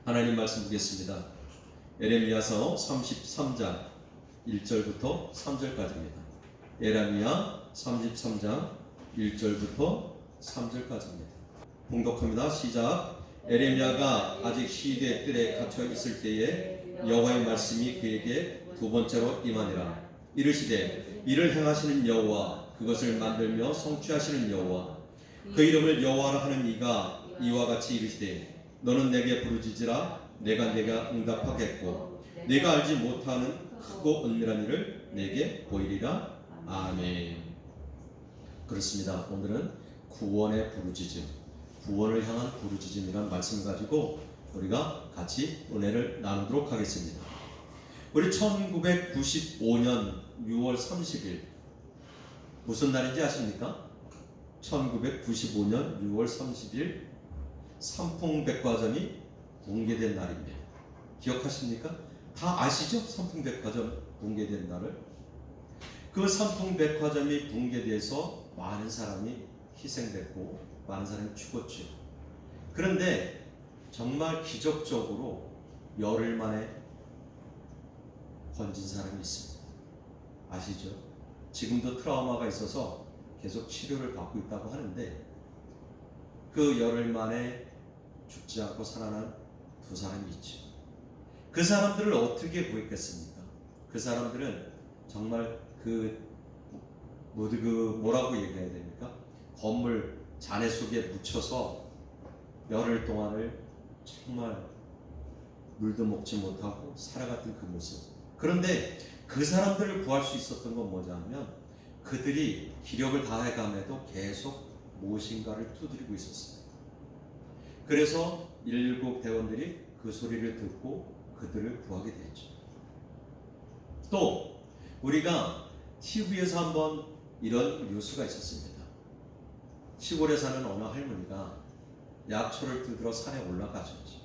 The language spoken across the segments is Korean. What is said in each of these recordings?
하나님 말씀 보겠습니다. 에레미야서 33장 1절부터 3절까지입니다. 에레미야 33장 1절부터 3절까지입니다. 봉독합니다. 시작. 에레미야가 아직 시대의 뜰에 갇혀 있을 때에 여호와의 말씀이 그에게 두 번째로 임하니라. 이르시되 이를 행하시는 여호와, 그것을 만들며 성취하시는 여호와, 그 이름을 여호와라 하는 이가 이와 같이 이르시되 너는 내게 부르짖으라. 내가 응답하겠고 내가 알지 못하는 크고 은밀한 일을 내게 보이리라. 아멘. 그렇습니다. 오늘은 구원의 부르짖음, 구원을 향한 부르짖음이라는 말씀을 가지고 우리가 같이 은혜를 나누도록 하겠습니다. 우리 1995년 6월 30일 무슨 날인지 아십니까? 1995년 6월 30일 삼풍백화점이 붕괴된 날입니다. 기억하십니까? 다 아시죠? 삼풍백화점 붕괴된 날을. 그 삼풍백화점이 붕괴돼서 많은 사람이 희생됐고 많은 사람이 죽었죠. 그런데 정말 기적적으로 열흘 만에 건진 사람이 있습니다. 아시죠? 지금도 트라우마가 있어서 계속 치료를 받고 있다고 하는데 그 열흘 만에 죽지 않고 살아난 두 사람이 있죠. 그 사람들을 어떻게 구했겠습니까? 그 사람들은 정말 뭐라고 얘기해야 됩니까? 건물 잔해 속에 묻혀서 열흘 동안을 정말 물도 먹지 못하고 살아갔던 그 모습. 그런데 그 사람들을 구할 수 있었던 건 뭐냐면 그들이 기력을 다해감에도 계속 무엇인가를 두드리고 있었습니다. 그래서 119 대원들이 그 소리를 듣고 그들을 구하게 됐죠. 또 우리가 TV에서 한번 이런 뉴스가 있었습니다. 시골에 사는 어느 할머니가 약초를 뜯으러 산에 올라가셨죠.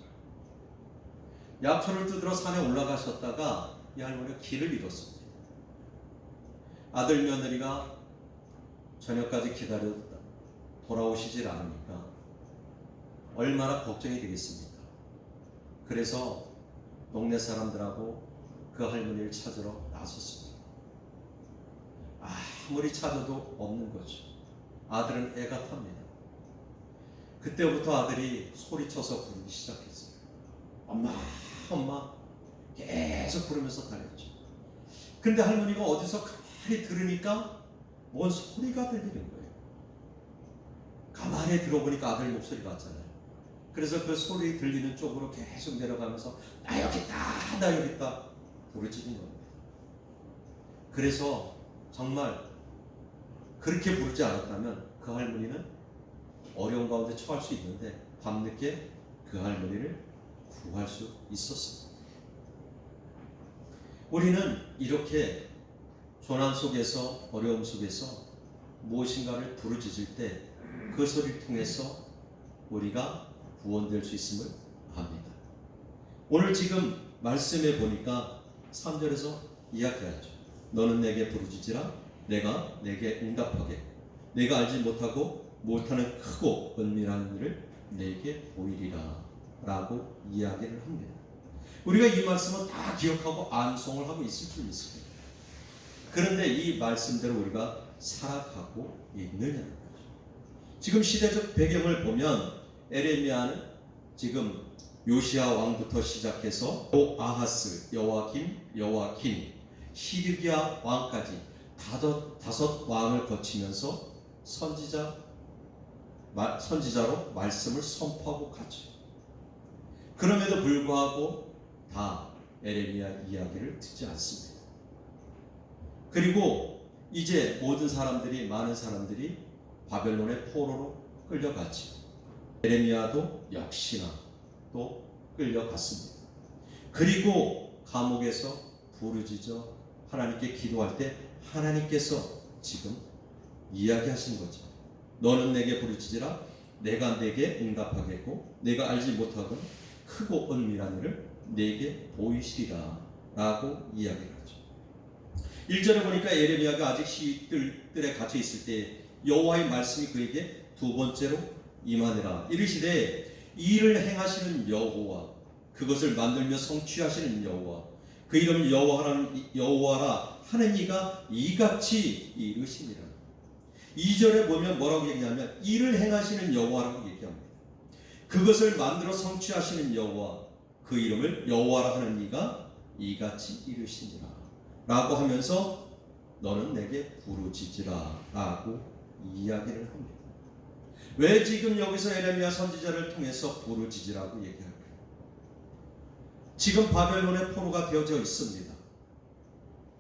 약초를 뜯으러 산에 올라가셨다가 이 할머니가 길을 잃었습니다. 아들 며느리가 저녁까지 기다려도 돌아오시질 않으니까 얼마나 걱정이 되겠습니까? 그래서 동네 사람들하고 그 할머니를 찾으러 나섰습니다. 아무리 찾아도 없는 거죠. 아들은 애가 탑니다. 그때부터 아들이 소리쳐서 부르기 시작했어요. 엄마, 엄마 계속 부르면서 다녔죠. 근데 할머니가 어디서 가만히 들으니까 뭔 소리가 들리는 거예요. 가만히 들어보니까 아들 목소리가 왔잖아요. 그래서 그 소리 들리는 쪽으로 계속 내려가면서 나 여기 있다, 나 여기 있다 부르짖는 겁니다. 그래서 정말 그렇게 부르지 않았다면 그 할머니는 어려운 가운데 처할 수 있는데 밤늦게 그 할머니를 구할 수 있었습니다. 우리는 이렇게 조난 속에서 어려움 속에서 무엇인가를 부르짖을 때 그 소리를 통해서 우리가 구원될 수 있음을 압니다. 오늘 지금 말씀에 보니까 3절에서 이야기하죠. 너는 내게 부르짖으라. 내가 내게 응답하게. 내가 알지 못하는 크고 은밀한 일을 내게 보이리라 라고 이야기를 합니다. 우리가 이 말씀은 다 기억하고 암송을 하고 있을 줄 믿습니다. 그런데 이 말씀대로 우리가 살아가고 있느냐는 거죠. 지금 시대적 배경을 보면 에레미야는 지금 요시야 왕부터 시작해서 아하스, 여호와kim, 시드기야 왕까지 다섯 왕을 거치면서 선지자로 말씀을 선포하고 가죠. 그럼에도 불구하고 다 에레미야 이야기를 듣지 않습니다. 그리고 이제 많은 사람들이 바벨론의 포로로 끌려갔죠. 에레미야도 역시나 또 끌려갔습니다. 그리고 감옥에서 부르짖어 하나님께 기도할 때 하나님께서 지금 이야기하신 거죠. 너는 내게 부르짖으라. 내가 내게 응답하겠고 내가 알지 못하건 크고 은밀한 일을 내게 보이시리라 라고 이야기를 하죠. 1절에 보니까 에레미야가 아직 시뜰에 갇혀 있을 때 여호와의 말씀이 그에게 두 번째로 임하니라. 이르시되 이 일을 행하시는 여호와, 그것을 만들며 성취하시는 여호와, 그 이름 여호와라 하는 이가 이같이 이르시니라. 2절에 보면 뭐라고 얘기하면 일을 행하시는 여호와라고 얘기합니다. 그것을 만들어 성취하시는 여호와, 그 이름을 여호와라 하는 이가 이같이 이르시니라 라고 하면서 너는 내게 부르짖으라 라고 이야기를 합니다. 왜 지금 여기서 에레미야 선지자를 통해서 부르짖으라고 얘기할까요? 지금 바벨론의 포로가 되어져 있습니다.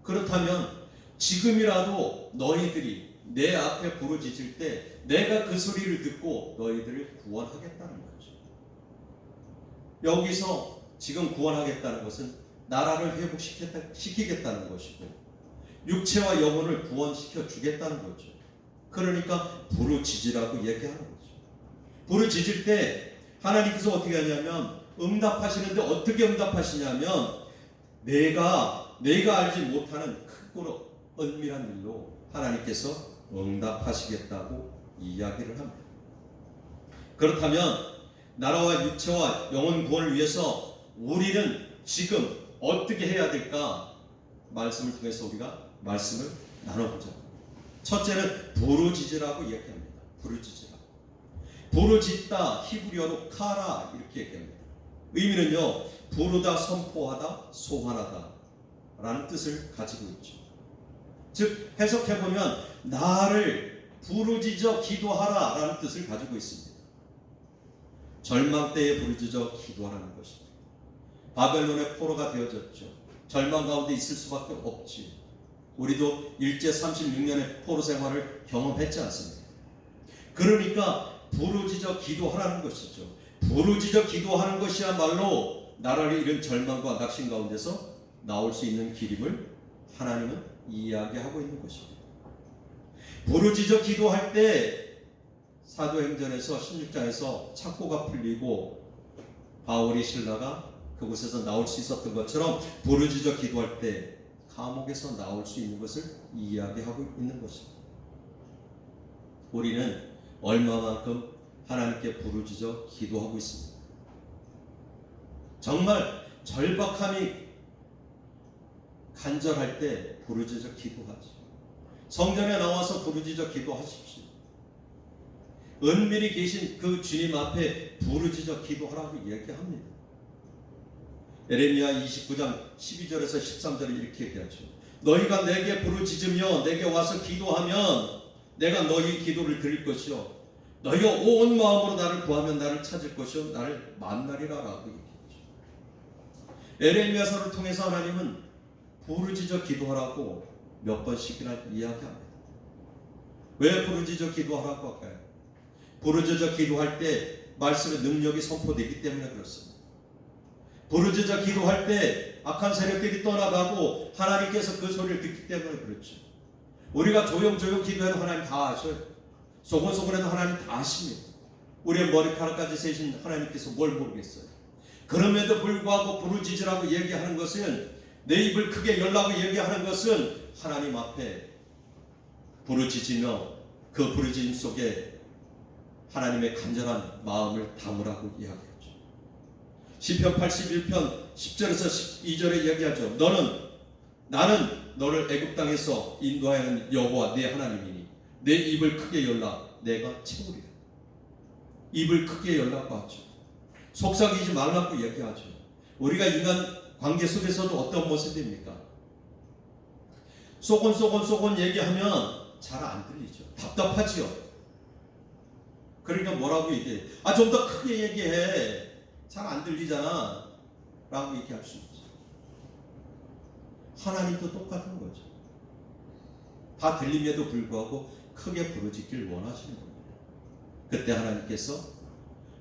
그렇다면 지금이라도 너희들이 내 앞에 부르짖을 때 내가 그 소리를 듣고 너희들을 구원하겠다는 거죠. 여기서 지금 구원하겠다는 것은 나라를 회복시키겠다는 것이고 육체와 영혼을 구원시켜 주겠다는 거죠. 그러니까 부르짖으라고 얘기하는 거죠. 부르짖을 때 하나님께서 어떻게 하냐면 응답하시는데 어떻게 응답하시냐면 내가 알지 못하는 크고 은밀한 일로 하나님께서 응답하시겠다고 이야기를 합니다. 그렇다면 나라와 육체와 영혼 구원을 위해서 우리는 지금 어떻게 해야 될까? 말씀을 통해서 우리가 말씀을 나눠보자. 첫째는 부르짖으라고 얘기합니다. 부르짖으라. 부르짖다 히브리어로 카라 이렇게 얘기합니다. 의미는요, 부르다, 선포하다, 소환하다 라는 뜻을 가지고 있죠. 즉 해석해보면 나를 부르짖어 기도하라 라는 뜻을 가지고 있습니다. 절망 때에 부르짖어 기도하라는 것입니다. 바벨론의 포로가 되어졌죠. 절망 가운데 있을 수밖에 없지. 우리도 일제 36년의 포로 생활을 경험했지 않습니까? 그러니까 부르짖어 기도하라는 것이죠. 부르짖어 기도하는 것이야말로 나라를 잃은 절망과 낙심 가운데서 나올 수 있는 길임을 하나님은 이야기하고 있는 것입니다. 부르짖어 기도할 때 사도행전에서 16장에서 착고가 풀리고 바울이 실라가 그곳에서 나올 수 있었던 것처럼 부르짖어 기도할 때 감옥에서 나올 수 있는 것을 이야기하고 있는 것입니다. 우리는 얼마만큼 하나님께 부르짖어 기도하고 있습니다. 정말 절박함이 간절할 때 부르짖어 기도하죠. 성전에 나와서 부르짖어 기도하십시오. 은밀히 계신 그 주님 앞에 부르짖어 기도하라고 얘기합니다. 에레미야 29장 12절에서 13절에 이렇게 얘기하죠. 너희가 내게 부르짖으며 내게 와서 기도하면 내가 너희 기도를 들을 것이요 너희가 온 마음으로 나를 구하면 나를 찾을 것이요 나를 만나리라 라고 얘기하죠. 에레미야서를 통해서 하나님은 부르짖어 기도하라고 몇 번씩이나 이야기합니다. 왜 부르짖어 기도하라고 할까요? 부르짖어 기도할 때 말씀의 능력이 선포되기 때문에 그렇습니다. 부르짖어 기도할 때 악한 세력들이 떠나가고 하나님께서 그 소리를 듣기 때문에 그렇죠. 우리가 조용조용 기도해도 하나님 다 아셔요. 소곤소곤해도 하나님 다 아십니다. 우리의 머리카락까지 세신 하나님께서 뭘 모르겠어요. 그럼에도 불구하고 부르짖으라고 얘기하는 것은 내 입을 크게 열라고 얘기하는 것은 하나님 앞에 부르짖으며 그 부르짖음 속에 하나님의 간절한 마음을 담으라고 이야기하죠. 시편 81편 10절에서 12절에 이야기하죠. 나는 너를 애굽 땅에서 인도하는 여호와 내 하나님이니 내 입을 크게 열라 내가 채우리라. 입을 크게 열라고 하죠. 속삭이지 말라고 얘기하죠. 우리가 인간 관계 속에서도 어떤 모습입니까? 쏘곤 얘기하면 잘 안 들리죠. 답답하지요. 그러니까 뭐라고 얘기해? 좀 더 크게 얘기해. 잘 안 들리잖아 라고 얘기할 수 있죠. 하나님도 똑같은 거죠. 다 들림에도 불구하고 크게 부르짖길 원하시는 겁니다. 그때 하나님께서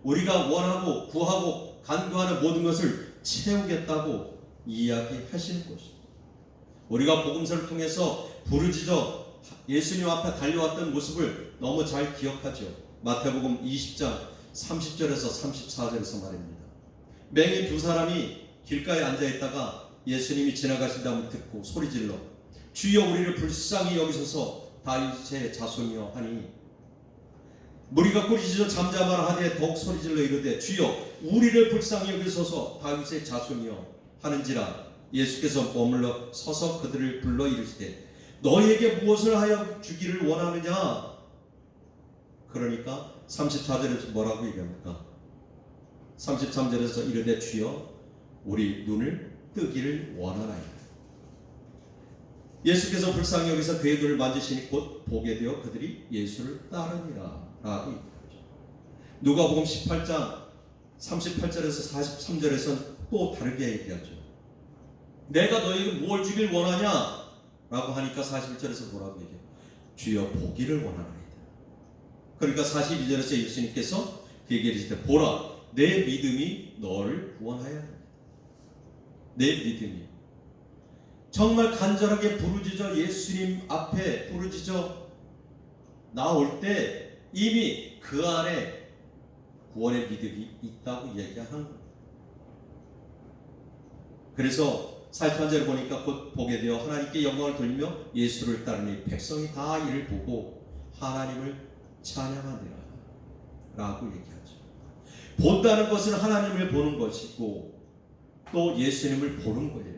우리가 원하고 구하고 간구하는 모든 것을 채우겠다고 이야기하시는 것입니다. 우리가 복음서를 통해서 부르짖어 예수님 앞에 달려왔던 모습을 너무 잘 기억하죠. 마태복음 20장 30절에서 34절에서 말입니다. 맹인 두 사람이 길가에 앉아있다가 예수님이 지나가신다면 듣고 소리질러 주여 우리를 불쌍히 여기소서 다윗의 자손이여 하니 무리가 꾸짖어 잠잠하라 하되 더욱 소리질러 이르되 주여 우리를 불쌍히 여기소서 다윗의 자손이여 하는지라. 예수께서 머물러 서서 그들을 불러 이르시되 너희에게 무엇을 하여 주기를 원하느냐. 그러니까 34절에서 뭐라고 얘기합니까? 33절에서 이르되 주여 우리 눈을 뜨기를 원하나이다. 예수께서 불쌍히 여기서 그의 눈을 만지시니 곧 보게 되어 그들이 예수를 따르니라 라고 얘기하죠. 누가복음 18장 38절에서 43절에서는 또 다르게 얘기하죠. 내가 너희에게 뭘 주길 원하냐 라고 하니까 41절에서 뭐라고 얘기해요? 주여 보기를 원하나이다. 그러니까 42절에서 예수님께서 그에게 이르시되 보라 내 믿음이 너를 구원하였다. 내 믿음이 정말 간절하게 부르짖어 예수님 앞에 부르짖어 나올 때 이미 그 안에 구원의 믿음이 있다고 얘기하는 거예요. 그래서 41절을 보니까 곧 보게 되어 하나님께 영광을 돌리며 예수를 따르니 백성이 다 이를 보고 하나님을 찬양하니라 라고 얘기하죠. 본다는 것은 하나님을 보는 것이고 또 예수님을 보는 거예요.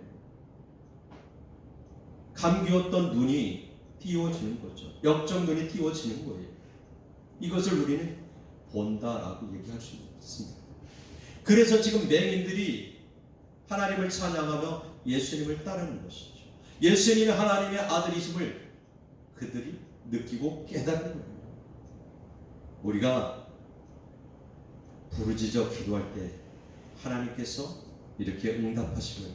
감기웠던 눈이 띄워지는 거죠. 역적 눈이 띄워지는 거예요. 이것을 우리는 본다라고 얘기할 수 있습니다. 그래서 지금 맹인들이 하나님을 찬양하며 예수님을 따르는 것이죠. 예수님이 하나님의 아들이심을 그들이 느끼고 깨닫는 거예요. 우리가 부르짖어 기도할 때 하나님께서 이렇게 응답하심을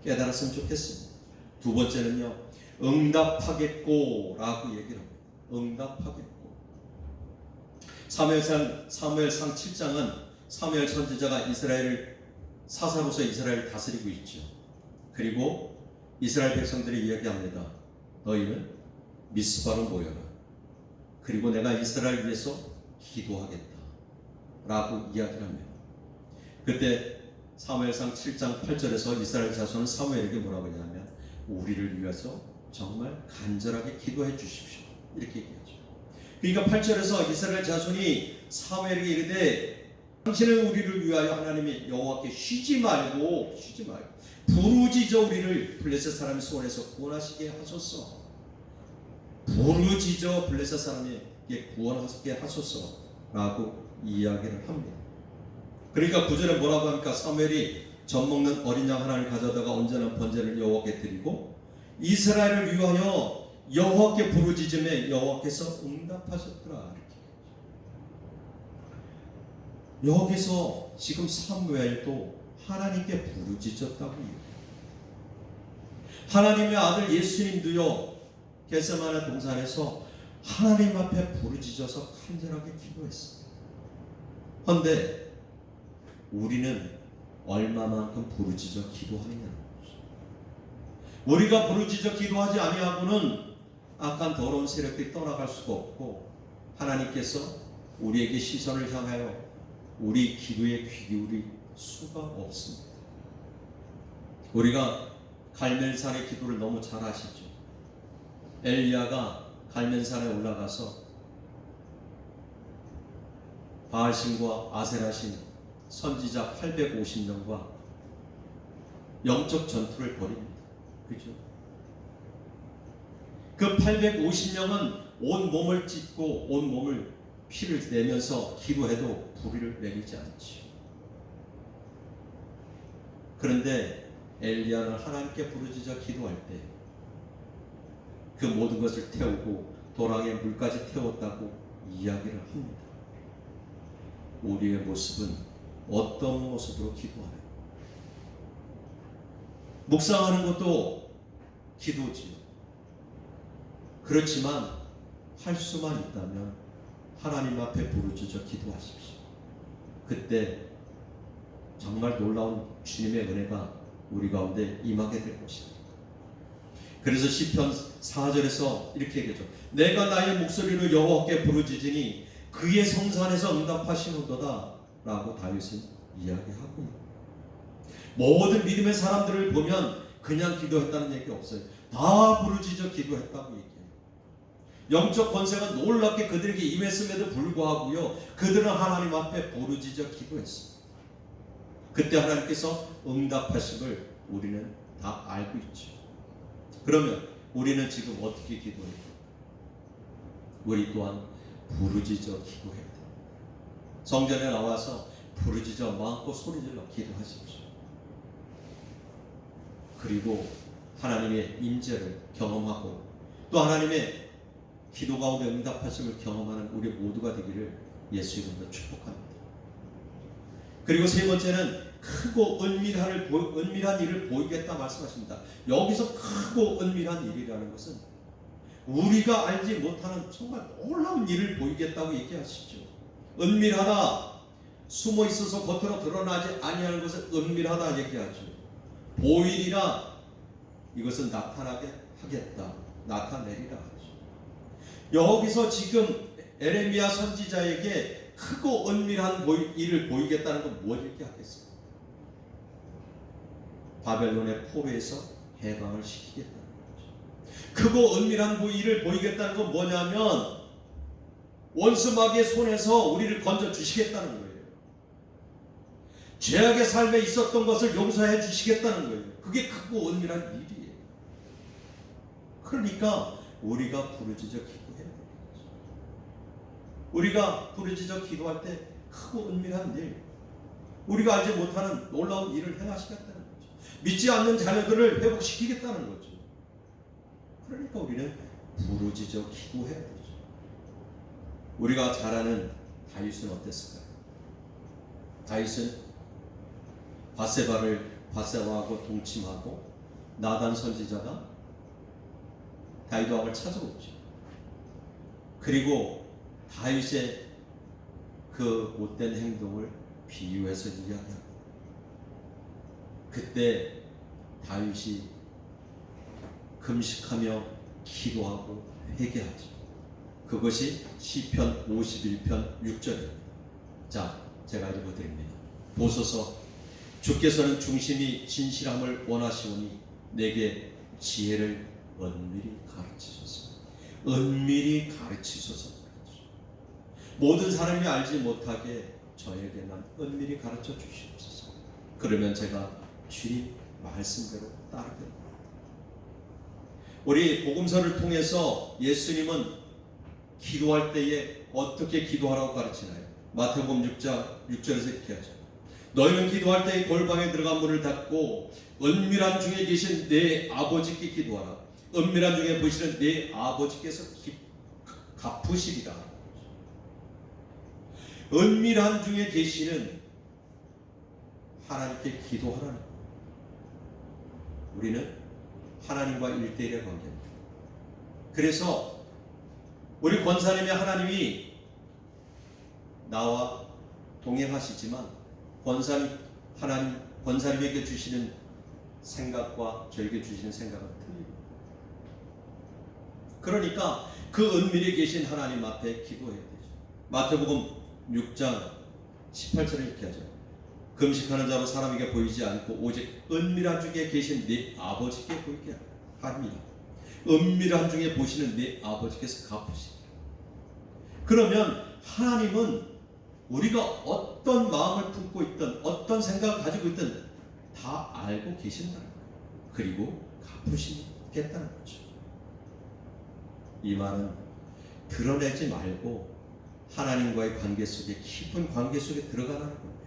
깨달았으면 좋겠습니다. 두 번째는요, 응답하겠고 라고 얘기를 합니다. 응답하겠고. 사무엘상 7장은 사무엘 선지자가 이스라엘을 사사로서 이스라엘을 다스리고 있죠. 그리고 이스라엘 백성들이 이야기합니다. 너희는 미스바로 모여라. 그리고 내가 이스라엘 위해서 기도하겠다 라고 이야기를 합니다. 그때 사무엘상 7장 8절에서 이스라엘 자손은 사무엘에게 뭐라고 하냐면 우리를 위해서 정말 간절하게 기도해 주십시오 이렇게 얘기하죠. 그러니까 8절에서 이스라엘 자손이 사무엘에게 이르되 당신은 우리를 위하여 하나님의 여호와께 쉬지 말고 부르짖어 우리를 블레셋 사람의 손에서 구원하시게 하소서. 부르짖어 블레셋 사람에게 구원하게 하소서라고 이야기를 합니다. 그러니까 9절에 뭐라고 합니까? 사무엘이 젖 먹는 어린 양 하나를 가져다가 언제나 번제를 여호와께 드리고 이스라엘을 위하여 여호와께 부르짖음에 여호와께서 응답하셨더라. 여기서 지금 사무엘도 하나님께 부르짖었다고 얘기해요. 하나님의 아들 예수님도요, 겟세마네 동산에서 하나님 앞에 부르짖어서 간절하게 기도했어요. 그런데 우리는 얼마만큼 부르짖어 기도하느냐는 거죠. 우리가 부르짖어 기도하지 아니하고는 악한 더러운 세력들이 떠나갈 수가 없고 하나님께서 우리에게 시선을 향하여 우리 기도에 귀 기울일 수가 없습니다. 우리가 갈멜산의 기도를 너무 잘 아시죠? 엘리야가 갈멜산에 올라가서 바알신과 아세라신 선지자 850명과 영적 전투를 벌입니다. 그죠? 그 850명은 온 몸을 찢고 온 몸을 피를 내면서 기도해도 불의를 내리지 않지. 그런데 엘리야는 하나님께 부르짖어 기도할 때 그 모든 것을 태우고 도랑에 물까지 태웠다고 이야기를 합니다. 우리의 모습은 어떤 모습으로 기도하나요? 묵상하는 것도 기도지요. 그렇지만 할 수만 있다면 하나님 앞에 부르짖어 기도하십시오. 그때 정말 놀라운 주님의 은혜가 우리 가운데 임하게 될 것입니다. 그래서 시편 4절에서 이렇게 얘기하죠. 내가 나의 목소리로 여호와께 부르짖으니 그의 성산에서 응답하시는도다 라고 다윗은 이야기하고 있습니다. 모든 믿음의 사람들을 보면 그냥 기도했다는 얘기 없어요. 다 부르짖어 기도했다고 얘기해요. 영적 권세가 놀랍게 그들에게 임했음에도 불구하고요, 그들은 하나님 앞에 부르짖어 기도했습니다. 그때 하나님께서 응답하심을 우리는 다 알고 있죠. 그러면 우리는 지금 어떻게 기도해야 돼요? 우리 또한 부르짖어 기도해야 돼요. 성전에 나와서 부르짖어 마음껏 소리질러 기도하십시오. 그리고 하나님의 임재를 경험하고 또 하나님의 기도 가운데 응답하심을 경험하는 우리 모두가 되기를 예수 이름으로 축복합니다. 그리고 세 번째는 크고 은밀한 일을 보이겠다 말씀하십니다. 여기서 크고 은밀한 일이라는 것은 우리가 알지 못하는 정말 놀라운 일을 보이겠다고 얘기하시죠. 은밀하다, 숨어 있어서 겉으로 드러나지 아니하는 것을 은밀하다 얘기하죠. 보이리라, 이것은 나타나게 하겠다, 나타내리라 하죠. 여기서 지금 에레미야 선지자에게 크고 은밀한 일을 보이겠다는 건 뭘 얘기하겠어요? 바벨론의 포로에서 해방을 시키겠다는 거죠. 크고 은밀한 일을 보이겠다는 건 뭐냐면 원수 마귀의 손에서 우리를 건져 주시겠다는 거예요. 죄악의 삶에 있었던 것을 용서해 주시겠다는 거예요. 그게 크고 은밀한 일이에요. 그러니까 우리가 부르짖어 기도해야 돼요. 우리가 부르짖어 기도할 때 크고 은밀한 일, 우리가 알지 못하는 놀라운 일을 행하시겠다는 거죠. 믿지 않는 자녀들을 회복시키겠다는 거죠. 그러니까 우리는 부르짖어 기도해야 되죠. 우리가 잘 아는 다윗은 어땠을까요? 다윗은 바세바하고 동침하고 나단 선지자가 다윗 왕을 찾아오죠. 그리고 다윗의 그 못된 행동을 비유해서 이야기합니다. 그때 다윗이 금식하며 기도하고 회개하죠. 그것이 시편 51편 6절입니다. 자, 제가 읽어드립니다. 보소서, 주께서는 중심이 진실함을 원하시오니 내게 지혜를 은밀히 가르치소서. 은밀히 가르치소서. 모든 사람이 알지 못하게 저에게만 은밀히 가르쳐 주시옵소서. 그러면 제가 주님 말씀대로 따르게 됩니다. 우리 복음서를 통해서 예수님은 기도할 때에 어떻게 기도하라고 가르치나요? 마태복음 6절에서 이렇게 하죠. 너희는 기도할 때에 골방에 들어가 문을 닫고 은밀한 중에 계신 내 아버지께 기도하라. 은밀한 중에 보시는 내 아버지께서 갚으시리라. 은밀한 중에 계시는 하나님께 기도하라는 거예요. 우리는 하나님과 1대1의 관계입니다. 그래서 우리 권사님의 하나님이 나와 동행하시지만 권사님에게 주시는 생각과 저에게 주시는 생각은 틀립니다. 그러니까 그 은밀히 계신 하나님 앞에 기도해야 되죠. 마태복음 6장 18절에 이렇게 하죠. 금식하는 자로 사람에게 보이지 않고 오직 은밀한 중에 계신 네 아버지께 보이게 합니다. 은밀한 중에 보시는 네 아버지께서 갚으시리라. 그러면 하나님은 우리가 어떤 마음을 품고 있든 어떤 생각을 가지고 있든 다 알고 계신다는 거예요. 그리고 갚으시겠다는 거죠. 이 말은 드러내지 말고 하나님과의 관계 속에, 깊은 관계 속에 들어가라는 겁니다.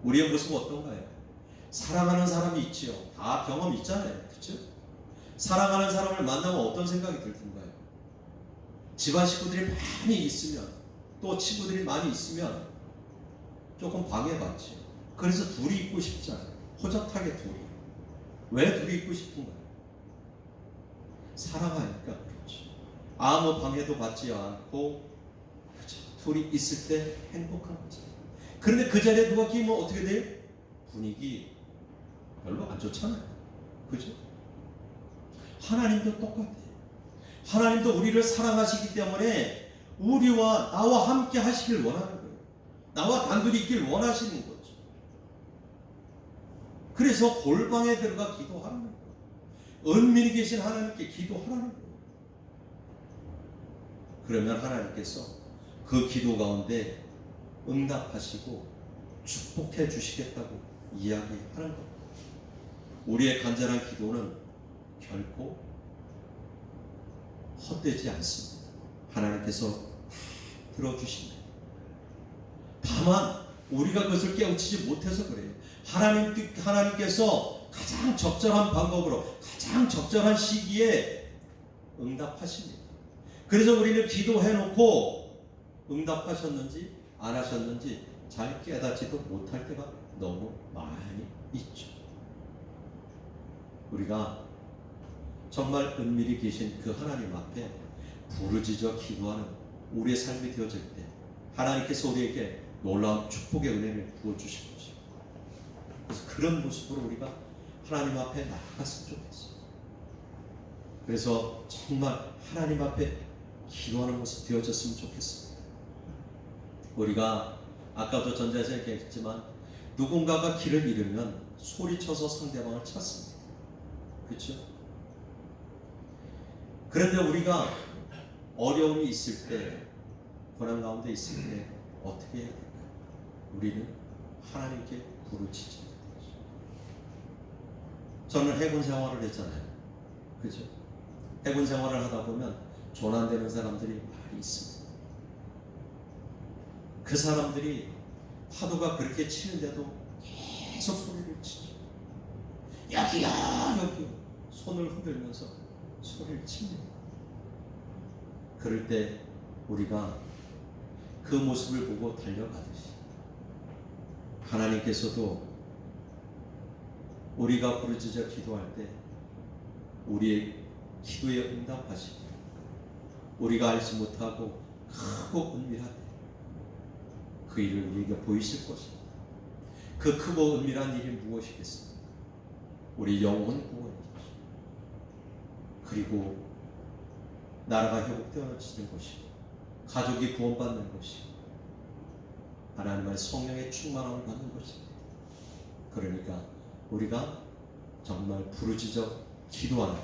우리의 모습은 어떤가요? 사랑하는 사람이 있지요. 다 경험 있잖아요. 그렇죠? 사랑하는 사람을 만나면 어떤 생각이 들던가요? 집안 식구들이 많이 있으면, 또 친구들이 많이 있으면 조금 방해받지. 그래서 둘이 있고 싶잖아요. 호젓하게 둘이. 왜 둘이 있고 싶은가요? 사랑하니까 그렇죠. 아무 방해도 받지 않고 그렇죠. 둘이 있을 때 행복한 거죠. 그런데 그 자리에 누가 끼면 어떻게 돼요? 분위기 별로 안 좋잖아요. 그죠? 하나님도 똑같아요. 하나님도 우리를 사랑하시기 때문에 우리와 나와 함께 하시길 원하는 거예요. 나와 단둘이 있길 원하시는 거죠. 그래서 골방에 들어가 기도하는 거예요. 은밀히 계신 하나님께 기도하라는 거예요. 그러면 하나님께서 그 기도 가운데 응답하시고 축복해 주시겠다고 이야기하는 겁니다. 우리의 간절한 기도는 결코 헛되지 않습니다. 하나님께서 들어주십니다. 다만 우리가 그것을 깨우치지 못해서 그래요. 하나님께서 가장 적절한 방법으로 가장 적절한 시기에 응답하십니다. 그래서 우리는 기도해놓고 응답하셨는지 안 하셨는지 잘 깨닫지도 못할 때가 너무 많이 있죠. 우리가 정말 은밀히 계신 그 하나님 앞에 부르짖어 기도하는 우리의 삶이 되어질 때 하나님께서 우리에게 놀라운 축복의 은혜를 부어주실 것입니다. 그래서 그런 모습으로 우리가 하나님 앞에 나아갔으면 좋겠어요. 그래서 정말 하나님 앞에 기도하는 모습 되어졌으면 좋겠습니다. 우리가 아까도 전자에서 얘기했지만 누군가가 길을 잃으면 소리쳐서 상대방을 찾습니다. 그렇죠? 그런데 우리가 어려움이 있을 때, 고난 가운데 있을 때 어떻게 해야 될까요? 우리는 하나님께 부르짖어야 되죠. 저는 해군 생활을 했잖아요. 그죠? 해군 생활을 하다 보면 조난되는 사람들이 많이 있습니다. 그 사람들이 파도가 그렇게 치는데도 계속 소리를 치죠. 여기요, 여기요. 손을 흔들면서 소리를 칩니다. 그럴 때 우리가 그 모습을 보고 달려가듯이 하나님께서도 우리가 부르짖어 기도할 때 우리의 기도에 응답하시고 우리가 알지 못하고 크고 은밀한 그 일을 우리에게 보이실 것입니다. 그 크고 은밀한 일이 무엇이겠습니까? 우리 영혼 구원이죠. 그리고 나라가 회복되어지는 것이고 가족이 구원받는 것이고 하나님의 성령의 충만함을 받는 것입니다. 그러니까 우리가 정말 부르짖어 기도하는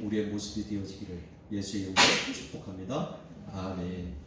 우리의 모습이 되어지기를 예수의 이름으로 축복합니다. 아멘.